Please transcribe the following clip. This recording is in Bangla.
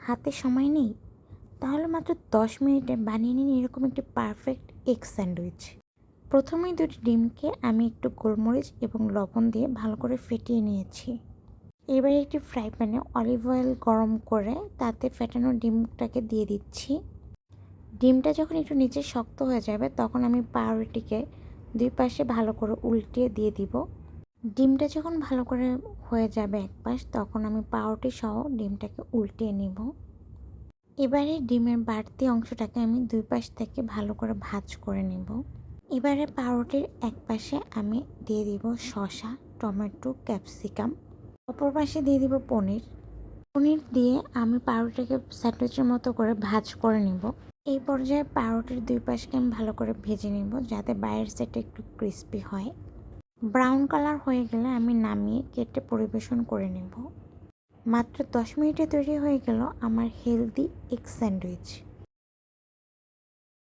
হাতে সময় নেই? তাহলে মাত্র 10 মিনিটে বানিয়ে নিন এরকম একটি পারফেক্ট এগ স্যান্ডউইচ। প্রথমেই দুটি ডিমকে আমি একটু গোলমরিচ এবং লবণ দিয়ে ভালো করে ফেটিয়ে নিয়েছি। এবারে একটি ফ্রাই প্যানে অলিভ অয়েল গরম করে তাতে ফেটানো ডিমটাকে দিয়ে দিচ্ছি। ডিমটা যখন একটু নিচে শক্ত হয়ে যাবে তখন আমি পাউরুটিকে দুই পাশে ভালো করে উল্টিয়ে দিয়ে দিব। ডিমটা যখন ভালো করে হয়ে যাবে এক পাশ তখন আমি পাউরুটি সহ ডিমটাকে উল্টিয়ে নিব। এবারে ডিমের বাড়তি অংশটাকে আমি দুই পাশ থেকে ভালো করে ভাঁজ করে নেব। এবারে পাউরুটির এক পাশে আমি দিয়ে দিব শসা, টমেটো, ক্যাপসিকাম। অপর পাশে দিয়ে দিব পনির। পনির দিয়ে আমি পাউরুটিকে স্যান্ডউইচের মতো করে ভাঁজ করে নেব। এই পর্যায়ে পাউরুটির দুই পাশকে আমি ভালো করে ভেজে নেব যাতে বাইরের সাইডটা একটু ক্রিস্পি হয়। ব্রাউন কালার হয়ে গেলে আমি নামিয়ে কেটে পরিবেশন করে নেব। মাত্র 10 মিনিটে তৈরি হয়ে গেল আমার হেলদি এগ স্যান্ডউইচ।